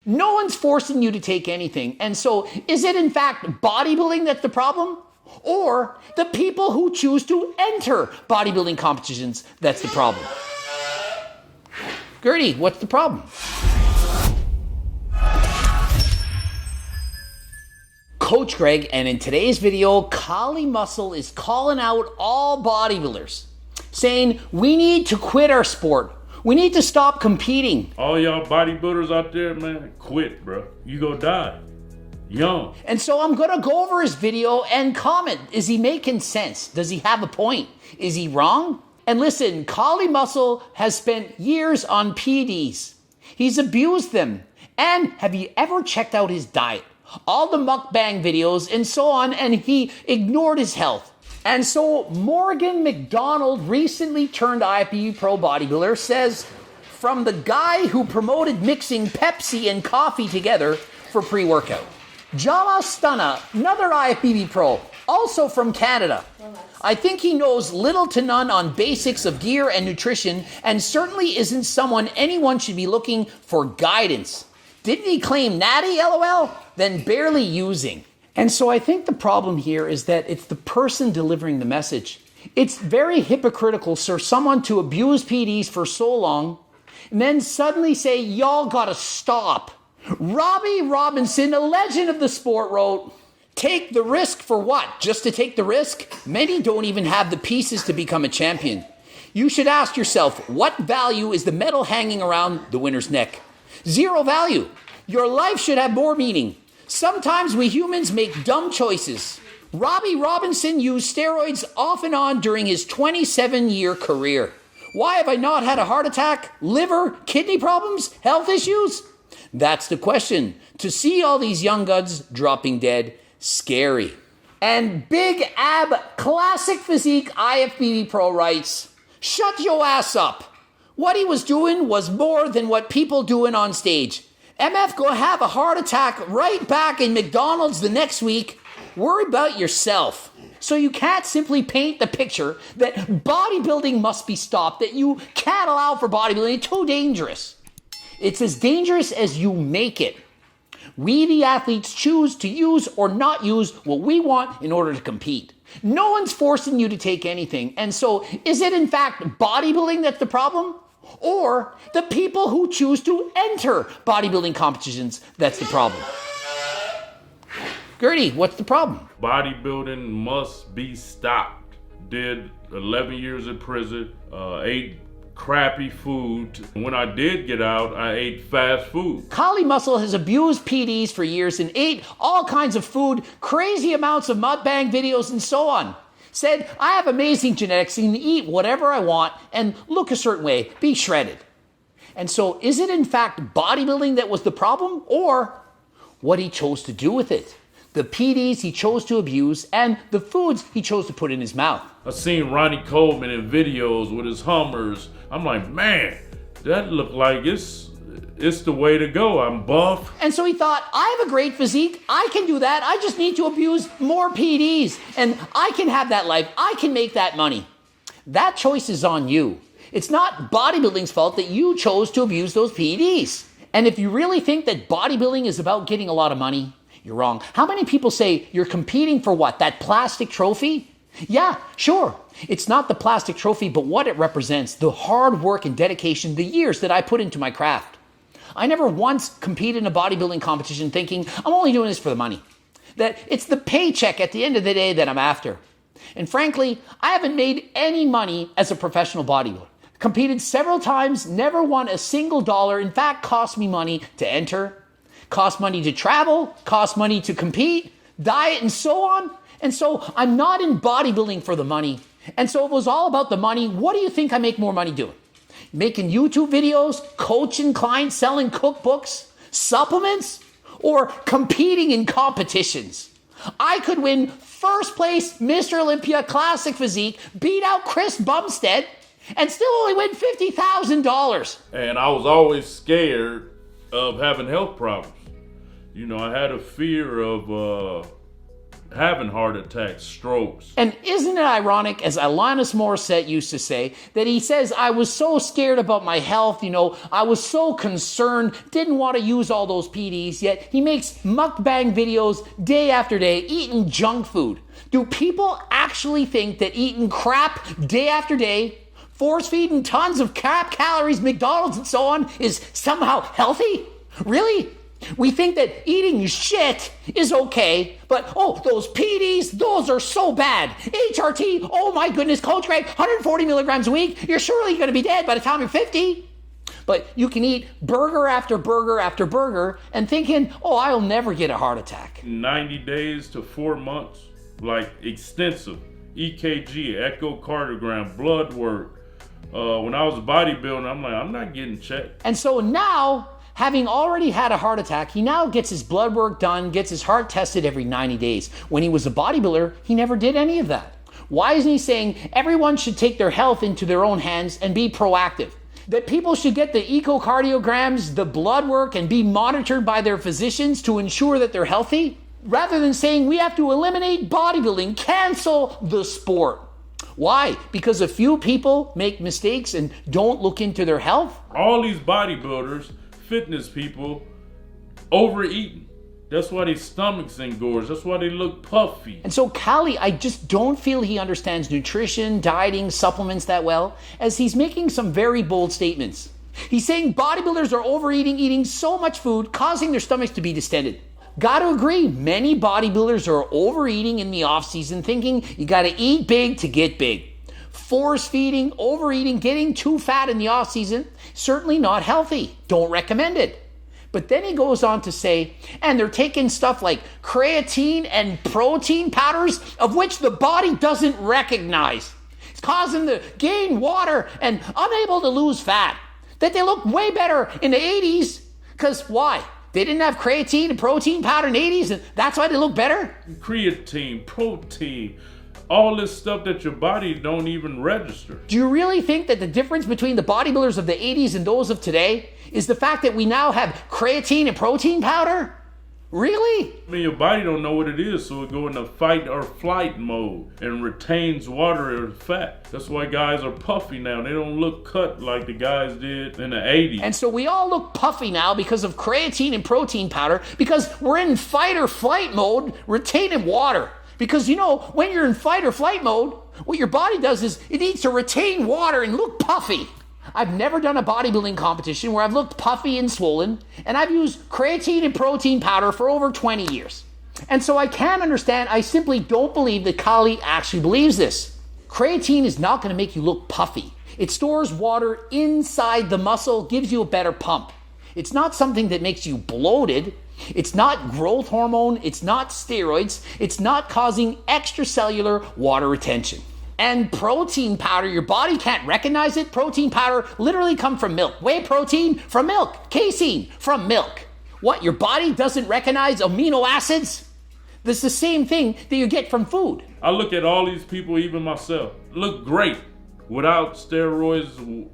No one's forcing you to take anything. And so is it in fact bodybuilding that's the problem? Or the people who choose to enter bodybuilding competitions that's the problem? Gertie, what's the problem? Coach Greg, and in today's video, Kali Muscle is calling out all bodybuilders, saying we need to quit our sport. We need to stop competing. All y'all bodybuilders out there, man, quit, bro. You gonna die young. And so I'm gonna go over his video and comment. Is he making sense? Does he have a point? Is he wrong? And listen, Kali Muscle has spent years on PEDs. He's abused them. And have you ever checked out his diet? All the mukbang videos and so on, and he ignored his health. And so Morgan McDonald, recently turned IFBB pro bodybuilder, says, from the guy who promoted mixing Pepsi and coffee together for pre-workout. Jama Stunna, another IFBB pro, also from Canada. I think he knows little to none on basics of gear and nutrition, and certainly isn't someone anyone should be looking for guidance. Didn't he claim natty, LOL? Then barely using. And so I think the problem here is that it's the person delivering the message. It's very hypocritical for someone to abuse PEDs for so long and then suddenly say, y'all gotta stop. Robbie Robinson, a legend of the sport, wrote, take the risk for what? Just to take the risk? Many don't even have the pieces to become a champion. You should ask yourself, what value is the medal hanging around the winner's neck? Zero value. Your life should have more meaning. Sometimes we humans make dumb choices. Robbie Robinson used steroids off and on during his 27-year career. Why have I not had a heart attack, liver, kidney problems, health issues? That's the question. To see all these young guns dropping dead, scary. And Big Ab Classic Physique IFBB Pro writes, shut your ass up. What he was doing was more than what people doing on stage. MF gonna have a heart attack right back in McDonald's the next week. Worry about yourself. So you can't simply paint the picture that bodybuilding must be stopped, that you can't allow for bodybuilding. It's too dangerous. It's as dangerous as you make it. We, the athletes, choose to use or not use what we want in order to compete. No one's forcing you to take anything. And so is it in fact bodybuilding that's the problem? Or the people who choose to enter bodybuilding competitions that's the problem? Gertie, what's the problem? Bodybuilding must be stopped. Did 11 years in prison, ate crappy food. When I did get out, I ate fast food. Kali Muscle has abused PEDs for years and ate all kinds of food, crazy amounts of mukbang videos and so on. Said, I have amazing genetics and can eat whatever I want and look a certain way, be shredded. And so is it in fact bodybuilding that was the problem, or what he chose to do with it? The PEDs he chose to abuse and the foods he chose to put in his mouth. I seen Ronnie Coleman in videos with his Hummers. I'm like, man, that look like it's the way to go. I'm buff. And so he thought, I have a great physique. I can do that. I just need to abuse more PEDs and I can have that life. I can make that money. That choice is on you. It's not bodybuilding's fault that you chose to abuse those PEDs. And if you really think that bodybuilding is about getting a lot of money, you're wrong. How many people say you're competing for what? That plastic trophy? Yeah, sure. It's not the plastic trophy, but what it represents, the hard work and dedication, the years that I put into my craft. I never once competed in a bodybuilding competition thinking, I'm only doing this for the money. That it's the paycheck at the end of the day that I'm after. And frankly, I haven't made any money as a professional bodybuilder. Competed several times, never won a single dollar. In fact, cost me money to enter, cost money to travel, cost money to compete, diet, and so on. And so I'm not in bodybuilding for the money. And so it was all about the money. What do you think I make more money doing? Making YouTube videos, coaching clients, selling cookbooks, supplements, or competing in competitions? I could win first place Mr. Olympia Classic Physique, beat out Chris Bumstead, and still only win $50,000. And I was always scared of having health problems. You know, I had a fear of having heart attacks, strokes. And isn't it ironic, as Alanis Morissette used to say, that he says, I was so scared about my health, I was so concerned, didn't want to use all those PDs, yet he makes mukbang videos day after day, eating junk food. Do people actually think that eating crap day after day, force-feeding tons of crap calories, McDonald's and so on, is somehow healthy? Really? We think that eating shit is okay, but those PDs, those are so bad. HRT, oh my goodness, Coach Greg, 140 milligrams a week, you're surely going to be dead by the time you're 50. But you can eat burger after burger after burger and thinking, I'll never get a heart attack. 90 days to 4 months, like extensive EKG, echocardiogram, blood work. When I was bodybuilding, I'm like, I'm not getting checked. And so now, having already had a heart attack, he now gets his blood work done, gets his heart tested every 90 days. When he was a bodybuilder, he never did any of that. Why isn't he saying everyone should take their health into their own hands and be proactive? That people should get the echocardiograms, the blood work, and be monitored by their physicians to ensure that they're healthy? Rather than saying we have to eliminate bodybuilding, cancel the sport. Why? Because a few people make mistakes and don't look into their health? All these bodybuilders, fitness people, overeating. That's why their stomachs engorged. That's why they look puffy. And so Kali, I just don't feel he understands nutrition, dieting, supplements that well, as he's making some very bold statements. He's saying bodybuilders are overeating, eating so much food, causing their stomachs to be distended. Gotta agree, many bodybuilders are overeating in the off-season, thinking you gotta eat big to get big. Force feeding, overeating, getting too fat in the off-season, certainly not healthy. Don't recommend it. But then he goes on to say, and they're taking stuff like creatine and protein powders, of which the body doesn't recognize. It's causing them to gain water and unable to lose fat. That they look way better in the 80s, because why? They didn't have creatine and protein powder in the 80s, and that's why they look better? Creatine, protein, all this stuff that your body don't even register. Do you really think that the difference between the bodybuilders of the 80s and those of today is the fact that we now have creatine and protein powder? Really? I mean, your body don't know what it is, so it go into fight or flight mode and retains water or fat. That's why guys are puffy now. They don't look cut like the guys did in the 80s. And so we all look puffy now because of creatine and protein powder, because we're in fight or flight mode, retaining water. Because when you're in fight or flight mode, what your body does is it needs to retain water and look puffy. I've never done a bodybuilding competition where I've looked puffy and swollen, and I've used creatine and protein powder for over 20 years. And so I can't understand, I simply don't believe that Kali actually believes this. Creatine is not going to make you look puffy. It stores water inside the muscle, gives you a better pump. It's not something that makes you bloated. It's not growth hormone. It's not steroids. It's not causing extracellular water retention. And protein powder, your body can't recognize it. Protein powder literally come from milk. Whey protein from milk. Casein from milk. What, your body doesn't recognize amino acids? That's the same thing that you get from food. I look at all these people, even myself, look great without steroids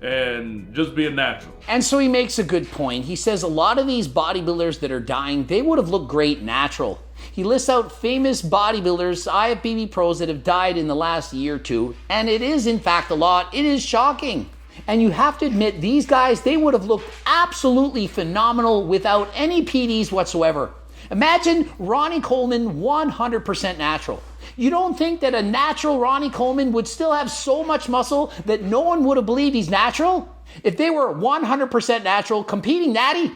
and just being natural. And so he makes a good point. He says a lot of these bodybuilders that are dying, they would have looked great natural. He lists out famous bodybuilders, IFBB pros that have died in the last year or two, and it is in fact a lot. It is shocking. And you have to admit, these guys, they would have looked absolutely phenomenal without any PDs whatsoever. Imagine Ronnie Coleman 100% natural. You don't think that a natural Ronnie Coleman would still have so much muscle that no one would have believed he's natural? If they were 100% natural, competing natty,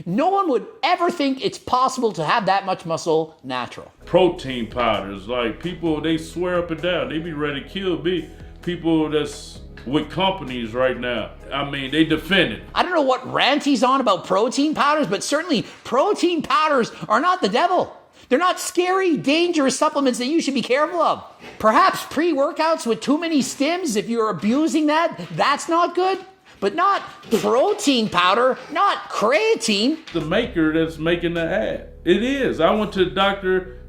no one would ever think it's possible to have that much muscle natural. Protein powders, like people, they swear up and down, they be ready to kill me. People that's with companies right now, I mean, they defend it. I don't know what rant he's on about protein powders, but certainly protein powders are not the devil. They're not scary, dangerous supplements that you should be careful of. Perhaps pre-workouts with too many stims, if you're abusing that, that's not good. But not protein powder, not creatine. The maker that's making the ad. It is. I went to the doctor,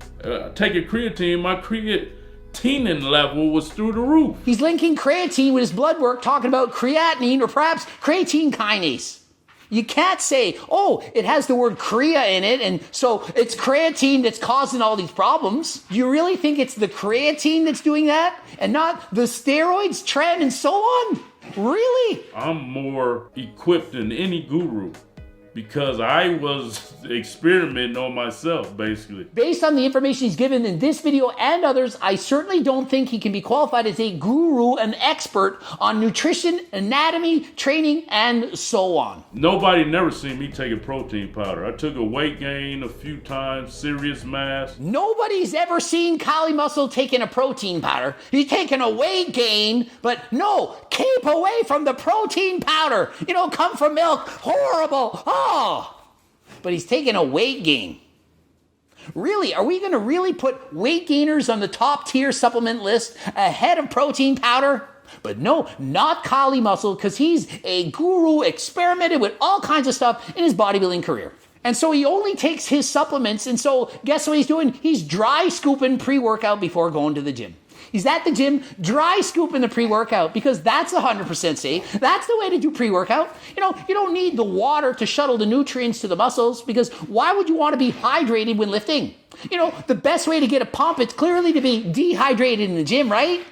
take a creatine. My creatine level was through the roof. He's linking creatine with his blood work, talking about creatinine or perhaps creatine kinase. You can't say, oh, it has the word Korea in it, and so it's creatine that's causing all these problems. You really think it's the creatine that's doing that and not the steroids, tren, and so on? Really? I'm more equipped than any guru because I was experimenting on myself, basically. Based on the information he's given in this video and others, I certainly don't think he can be qualified as a guru, an expert on nutrition, anatomy, training, and so on. Nobody never seen me take a protein powder. I took a weight gain a few times, serious mass. Nobody's ever seen Kali Muscle taking a protein powder. He's taking a weight gain, but no, keep away from the protein powder. You know, come from milk, horrible. Oh, but he's taking a weight gain. Really, are we going to really put weight gainers on the top tier supplement list ahead of protein powder? But no, not Kali Muscle, because he's a guru, experimented with all kinds of stuff in his bodybuilding career. And so he only takes his supplements, and so guess what he's doing? He's dry scooping pre-workout before going to the gym. He's at the gym, dry scooping the pre-workout because that's 100% safe. That's the way to do pre-workout. You know, you don't need the water to shuttle the nutrients to the muscles because why would you want to be hydrated when lifting? You know, the best way to get a pump is clearly to be dehydrated in the gym, right?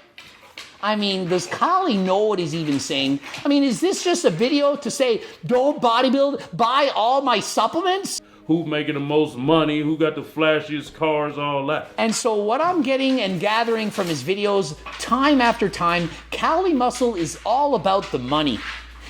I mean, does Kali know what he's even saying? I mean, is this just a video to say, don't bodybuild, buy all my supplements? Who making the most money, who got the flashiest cars, all that. And so what I'm getting and gathering from his videos time after time, Kali Muscle is all about the money.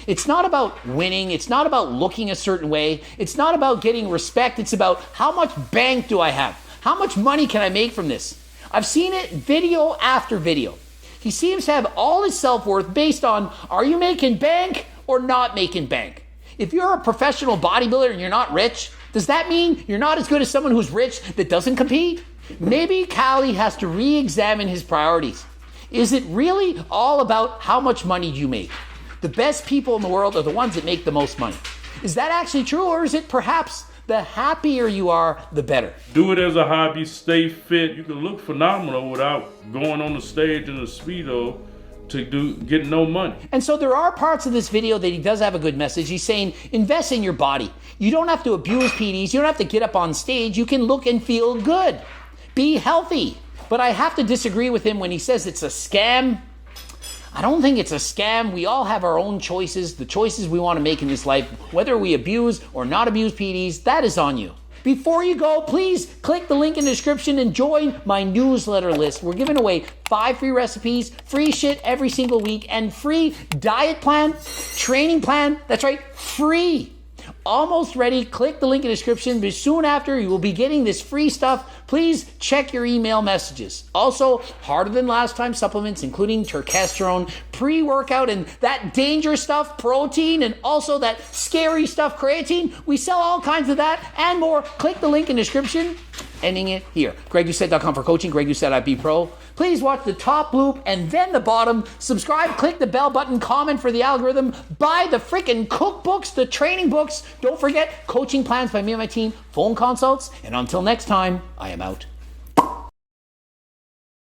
It's not about winning. It's not about looking a certain way. It's not about getting respect. It's about how much bank do I have? How much money can I make from this? I've seen it video after video. He seems to have all his self-worth based on, are you making bank or not making bank? If you're a professional bodybuilder and you're not rich, does that mean you're not as good as someone who's rich that doesn't compete? Maybe Kali has to re-examine his priorities. Is it really all about how much money you make? The best people in the world are the ones that make the most money. Is that actually true, or is it perhaps the happier you are, the better? Do it as a hobby, stay fit. You can look phenomenal without going on the stage in a Speedo to get no money. And so there are parts of this video that he does have a good message. He's saying, invest in your body. You don't have to abuse PDs. You don't have to get up on stage. You can look and feel good. Be healthy. But I have to disagree with him when he says it's a scam. I don't think it's a scam. We all have our own choices, the choices we want to make in this life. Whether we abuse or not abuse PDs, that is on you. Before you go, please click the link in the description and join my newsletter list. We're giving away 5 free recipes, free shit every single week, and free diet plan, training plan. That's right, free. Almost ready. Click the link in the description. But soon after, you will be getting this free stuff. Please check your email messages. Also, harder than last time supplements, including testosterone, pre-workout, and that dangerous stuff, protein, and also that scary stuff, creatine. We sell all kinds of that and more. Click the link in the description. Ending it here. GregDoucette.com for coaching. Greg Doucette at Be Pro. Please watch the top loop and then the bottom. Subscribe, click the bell button, comment for the algorithm. Buy the freaking cookbooks, the training books. Don't forget coaching plans by me and my team, phone consults. And until next time, I am out.